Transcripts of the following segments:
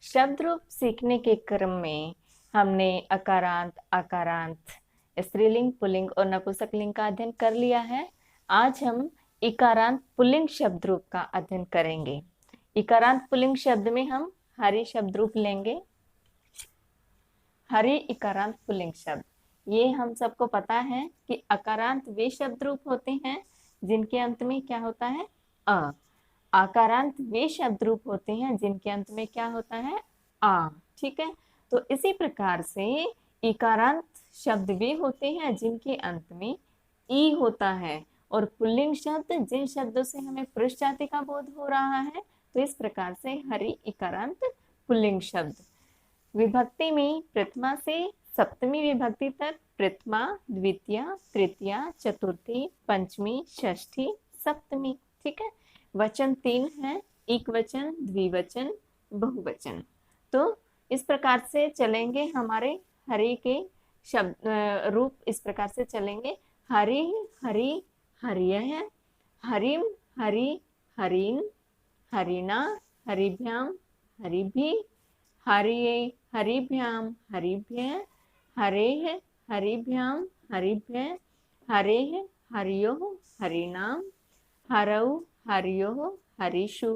शब्द रूप सीखने के क्रम में हमने अकारांत, आकारांत, स्त्रीलिंग, पुल्लिंग और नपुंसकलिंग का अध्ययन कर लिया है। आज हम इकारांत पुल्लिंग शब्द रूप का अध्ययन करेंगे। इकारांत पुल्लिंग शब्द में हम हरि शब्द रूप लेंगे। हरि इकारांत पुल्लिंग शब्द, ये हम सबको पता है कि अकारांत वे शब्द रूप होते हैं जिनके अंत में क्या होता है, अ। आकारांत वे शब्द रूप होते हैं जिनके अंत में क्या होता है, आ। ठीक है, तो इसी प्रकार से इकारांत शब्द वे होते हैं जिनके अंत में ई होता है, और पुल्लिंग शब्द जिन शब्दों से हमें पुरुष जाति का बोध हो रहा है। तो इस प्रकार से हरि इकारांत पुल्लिंग शब्द। विभक्ति में प्रथमा से सप्तमी विभक्ति तक प्रथमा, द्वितीया, तृतीया, चतुर्थी, पंचमी, षष्ठी, सप्तमी। ठीक है, वचन 3 है, एक वचन, द्विवचन, बहुवचन। तो इस प्रकार से चलेंगे हमारे हरि के शब्द रूप। इस प्रकार से चलेंगे, हरि, हरि, हरियः, हरिम, हरि, हरिन, हरिणा, हरिभ्याम, हरिभिः, हरिये, हरिभ्याम, हरिभ्यः, हरेः, हरिभ्याम, हरिभ्यः, हरेः, हरियोः, हरिणाम, हरौ, हरियोः, हरिषु,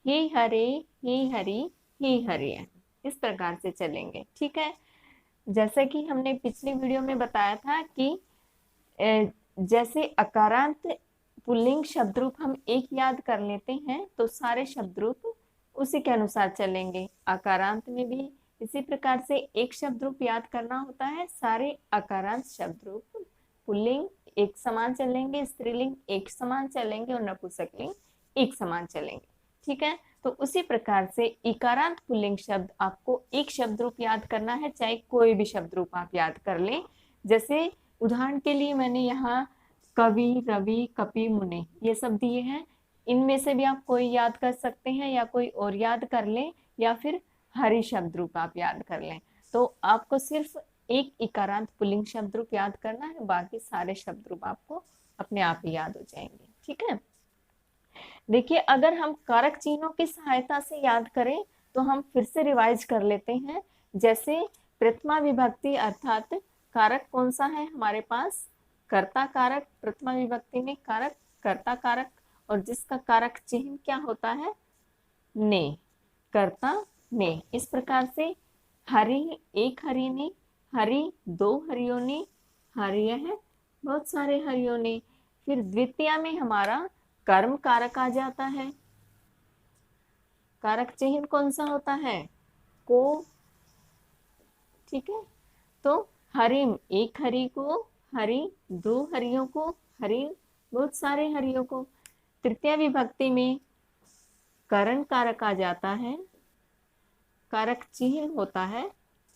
हे हरे, हे हरि, हे हरिय। इस प्रकार से चलेंगे। ठीक है, जैसे कि हमने पिछली वीडियो में बताया था कि जैसे अकारांत पुल्लिंग शब्द रूप हम एक याद कर लेते हैं तो सारे शब्द रूप उसी के अनुसार चलेंगे। अकारांत में भी इसी प्रकार से एक शब्द रूप याद करना होता है। सारे अकारांत शब्द रूप पुल्लिंग एक समान चलेंगे, स्त्रीलिंग एक समान चलेंगे और नपुंसकलिंग एक समान चलेंगे। ठीक है, तो उसी प्रकार से इकारांत पुल्लिंग शब्द आपको एक शब्द रूप याद करना है, चाहे कोई भी शब्द रूप आप याद कर लें। जैसे उदाहरण के लिए मैंने यहाँ कवि, रवि, कपि, मुनि ये सब दिए हैं। इनमें से भी आप कोई याद कर सकते हैं या कोई और याद कर लें, या फिर हरि शब्द रूप आप याद कर लें। तो आपको सिर्फ एक इकारांत पुल्लिंग शब्द रूप याद करना है, बाकी सारे शब्द रूप आपको अपने आप ही याद हो जाएंगे। ठीक है, देखिए अगर हम कारक चिन्हों की सहायता से याद करें तो हम फिर से रिवाइज कर लेते हैं। जैसे प्रथमा विभक्ति अर्थात कारक कौन सा है हमारे पास, कर्ता कारक। प्रथमा विभक्ति में कारक कर्ता कारक, और जिसका कारक चिन्ह क्या होता है, ने, कर्ता ने। इस प्रकार से हरि एक हरि ने, हरि दो हरियों ने, हरियः बहुत सारे हरियों ने। फिर द्वितीया में हमारा कर्म कारक आ जाता है। कारक चिन्ह कौन सा होता है, को। ठीक है, तो हरिम एक हरि को, हरि दो हरियों को, हरिन बहुत सारे हरियों को। तृतीय विभक्ति में करण कारक आ जाता है। कारक चिन्ह होता है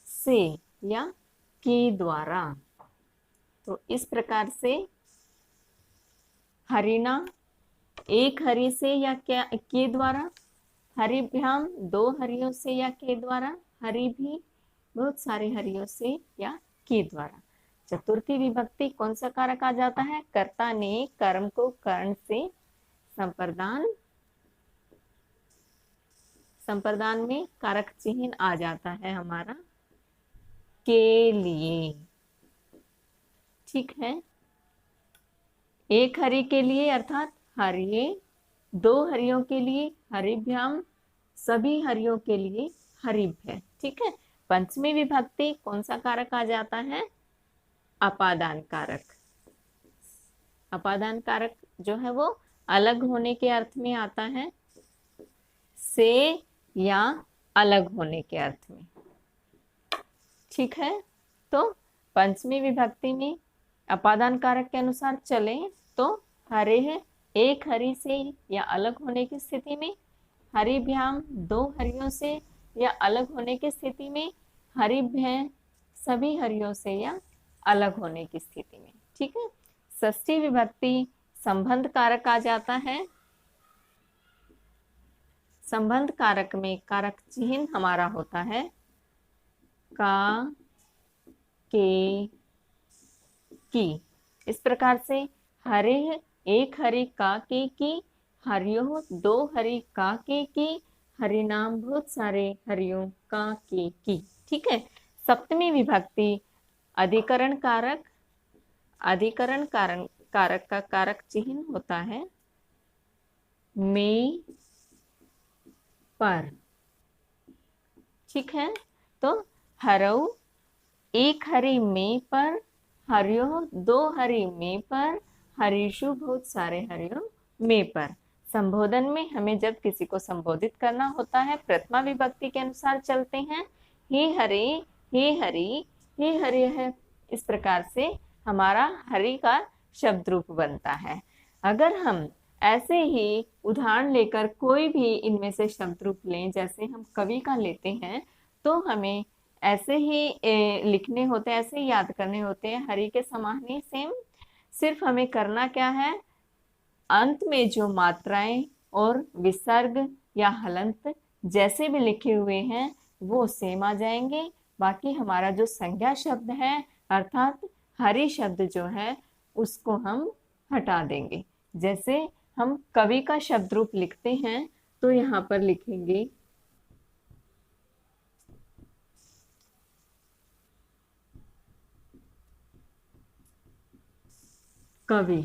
से या के द्वारा। तो इस प्रकार से हरिणा एक हरि से या क्या के द्वारा, हरिभ्याम दो हरियों से या के द्वारा, हरि भी बहुत सारे हरियों से या के द्वारा। चतुर्थी विभक्ति कौन सा कारक आ जाता है, कर्ता ने कर्म को कर्ण से संप्रदान, संप्रदान में कारक चिन्ह आ जाता है हमारा के लिए। ठीक है, एक हरि के लिए अर्थात हरिये, दो हरियों के लिए हरिभ्याम, सभी हरियों के लिए हरिभ्य। ठीक है, पंचमी विभक्ति कौन सा कारक आ जाता है, अपादान कारक। अपादान कारक जो है वो अलग होने के अर्थ में आता है, से या अलग होने के अर्थ में। ठीक है, तो पंचमी विभक्ति में अपादान कारक के अनुसार चले तो हरे है एक हरि से या अलग होने की स्थिति में, हरिभ्याम दो हरियों से या अलग होने की स्थिति में, हरिभ्य सभी हरियों से या अलग होने की स्थिति में। ठीक है, षष्ठी विभक्ति संबंध कारक आ जाता है। संबंध कारक में कारक चिन्ह हमारा होता है का, के, की। इस प्रकार से हरे एक हरि का के की, हरियो दो हरि का के की, हरि नाम बहुत सारे, हरिओं का के की। ठीक है। सप्तमी विभक्ति अधिकरण कारक, अधिकरण कारक का कारक चिन्ह होता है में पर। ठीक है। तो हरऊ एक हरि में पर, हरियो दो हरि में पर, हरीशु बहुत सारे हरियो में पर। संबोधन में हमें जब किसी को संबोधित करना होता है प्रथमा विभक्ति के अनुसार चलते हैं। हे हरे, हे हरि, हे हरि है। इस प्रकार से हमारा हरि का शब्द रूप बनता है। अगर हम ऐसे ही उदाहरण लेकर कोई भी इनमें से शब्द रूप लें, जैसे हम कवि का लेते हैं, तो हमें ऐसे ही लिखने होते हैं, ऐसे ही याद करने होते हैं, हरि के समान ही सेम। सिर्फ हमें करना क्या है, अंत में जो मात्राएं और विसर्ग या हलंत जैसे भी लिखे हुए हैं वो सेम आ जाएंगे। बाकी हमारा जो संज्ञा शब्द है अर्थात हरि शब्द जो है उसको हम हटा देंगे। जैसे हम कवि का शब्द रूप लिखते हैं तो यहाँ पर लिखेंगे कवि।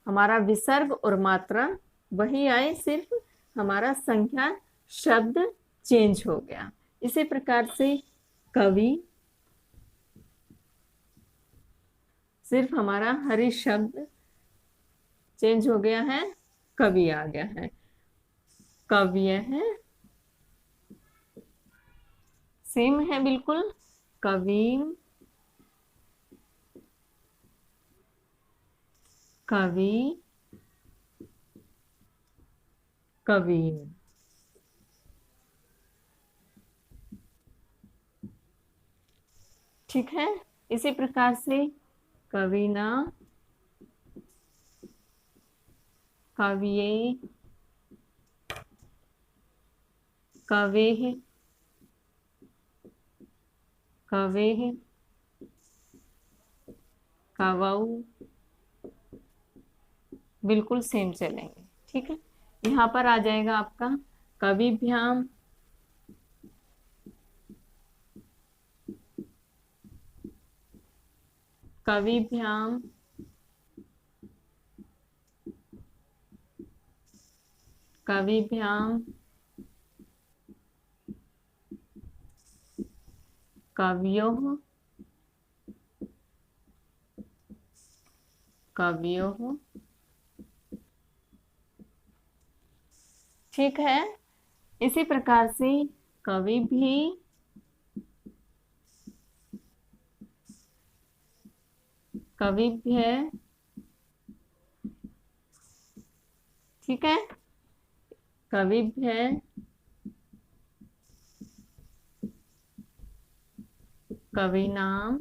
हमारा विसर्ग और मात्रा वही आए, सिर्फ हमारा संख्या शब्द चेंज हो गया। इसी प्रकार से कवि, सिर्फ हमारा हरि शब्द चेंज हो गया है, कवि आ गया है। कव्य है, सेम है बिल्कुल। कवीम, कवि, कवीन। ठीक है। इसी प्रकार से कविना, कविये, कवेह, कवेह, कवऊ, बिल्कुल सेम चलेंगे। ठीक है। यहाँ पर आ जाएगा आपका कविभ्याम, कविभ्याम, कविभ्याम, कवियोः, कवियोः। ठीक है। इसी प्रकार से कवि भी, कविभ्य। ठीक है। कविभ्य, कविनाम,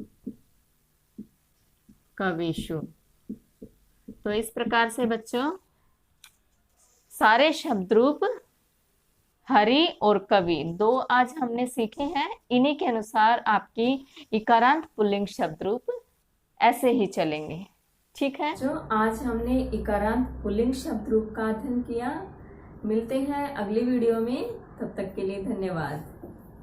कविषु। तो इस प्रकार से बच्चों सारे शब्द रूप हरि और कवि दो आज हमने सीखे हैं। इन्हीं के अनुसार आपकी इकारांत पुल्लिंग शब्द रूप ऐसे ही चलेंगे। ठीक है। जो आज हमने इकारांत पुल्लिंग शब्द रूप का अध्ययन किया, मिलते हैं अगली वीडियो में। तब तक के लिए धन्यवाद।